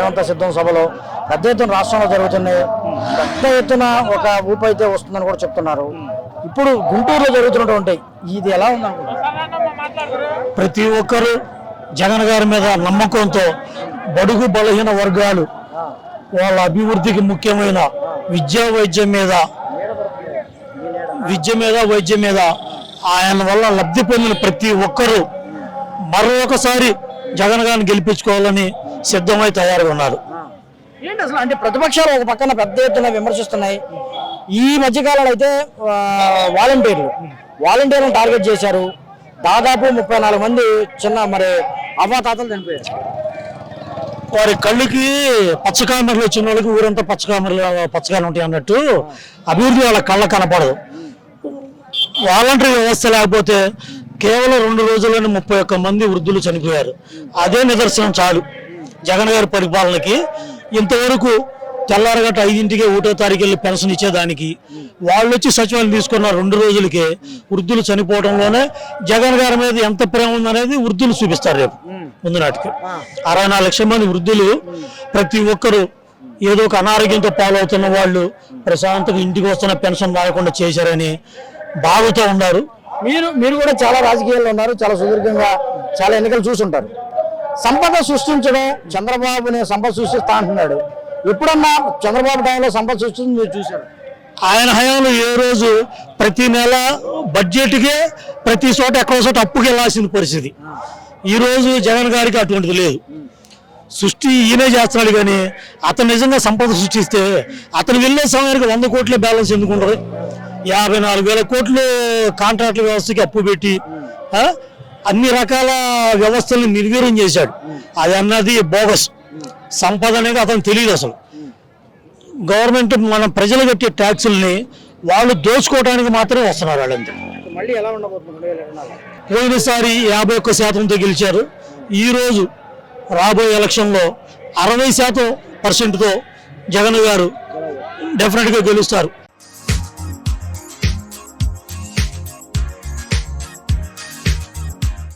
రేవంత్ సిద్ధం సభలో పెద్ద ఎత్తున రాష్ట్రంలో జరుగుతున్నాయి. పెద్ద ఎత్తున ఒక ఊపు అయితే వస్తుందని కూడా చెప్తున్నారు. ఇప్పుడు గుంటూరులో జరుగుతున్నటువంటి ఇది ఎలా ఉందనుకుంటున్నారు? ప్రతి ఒక్కరూ జగన్ గారి మీద నమ్మకంతో బడుగు బలహీన వర్గాలు వాళ్ళ అభివృద్ధికి ముఖ్యమైన వైద్యం మీద ఆయన వల్ల లబ్ధి పొందిన ప్రతి ఒక్కరూ మరొకసారి జగన్ గారిని గెలిపించుకోవాలని సిద్ధమై తయారుగా ఉన్నారు. ఏంటి అసలు అంటే ప్రతిపక్షాలు ఒక పక్కన పెద్ద ఎత్తున విమర్శిస్తున్నాయి. ఈ మధ్యకాలంలో అయితే వాలంటీర్లను టార్గెట్ చేశారు. దాదాపు 34 మంది చిన్న అవ్వాతాతలు చనిపోయారు. వారి కళ్ళుకి పచ్చకామెరలు వచ్చిన వాళ్ళకి ఊరంతా పచ్చకాయలు ఉంటాయి అన్నట్టు అభివృద్ధి వాళ్ళ కళ్ళ కనపడదు. వాలంటరీ వ్యవస్థ లేకపోతే కేవలం 2 రోజుల్లోనే 31 మంది వృద్ధులు చనిపోయారు. అదే నిదర్శనం చాలు జగన్ గారి పరిపాలనకి. ఇంతవరకు తెల్లారగట్ట 5ంటికే 1వ తారీఖు వెళ్ళి పెన్షన్ ఇచ్చేదానికి వాళ్ళు వచ్చి సచివాలయం తీసుకున్న 2 రోజులకే వృద్ధులు చనిపోవడంలోనే జగన్ గారి మీద ఎంత ప్రేమ ఉందనేది వృద్ధులు చూపిస్తారు. రేపు ముందు నాటికి 64 లక్షల మంది వృద్ధులు ప్రతి ఒక్కరూ ఏదో ఒక అనారోగ్యంతో పాలవుతున్న వాళ్ళు ప్రశాంతంగా ఇంటికి వస్తున్న పెన్షన్ రాకుండా చేశారని బాగుతూ ఉన్నారు. మీరు కూడా చాలా రాజకీయాల్లో ఉన్నారు, చాలా సుదీర్ఘంగా చాలా ఎన్నికలు చూసుంటారు. సంపద సృష్టించడం చంద్రబాబుని సంపద సృష్టిస్తా అంటున్నాడు. ఎప్పుడన్నా చంద్రబాబు టైంలో సంపద సృష్టించి మీరు చూశారు? ఆయన హయాంలో ఏ రోజు ప్రతి నెల బడ్జెట్కే ప్రతి చోట ఎక్కడో చోట అప్పుకి వెళ్ళాల్సిన పరిస్థితి. ఈ రోజు జగన్ గారికి అటువంటిది లేదు. సృష్టి ఈయనే చేస్తున్నాడు. కానీ అతను నిజంగా సంపద సృష్టిస్తే అతను వెళ్ళే సమయానికి 100 కోట్ల బ్యాలెన్స్ ఎందుకు ఉండదు? 54,000 కోట్లు కాంట్రాక్టుల వ్యవస్థకి అప్పు పెట్టి అన్ని రకాల వ్యవస్థలను నిర్వీర్యం చేశాడు. అది అన్నది బోగస్. సంపద అనేది అతను తెలియదు. అసలు గవర్నమెంట్ మన ప్రజలు కట్టే ట్యాక్సుల్ని వాళ్ళు దోచుకోవడానికి మాత్రమే వస్తున్నారు. వాళ్ళంతా పోయినసారి 51% గెలిచారు. ఈరోజు రాబోయే ఎలక్షన్లో 60% జగన్ గారు డెఫినెట్గా గెలుస్తారు.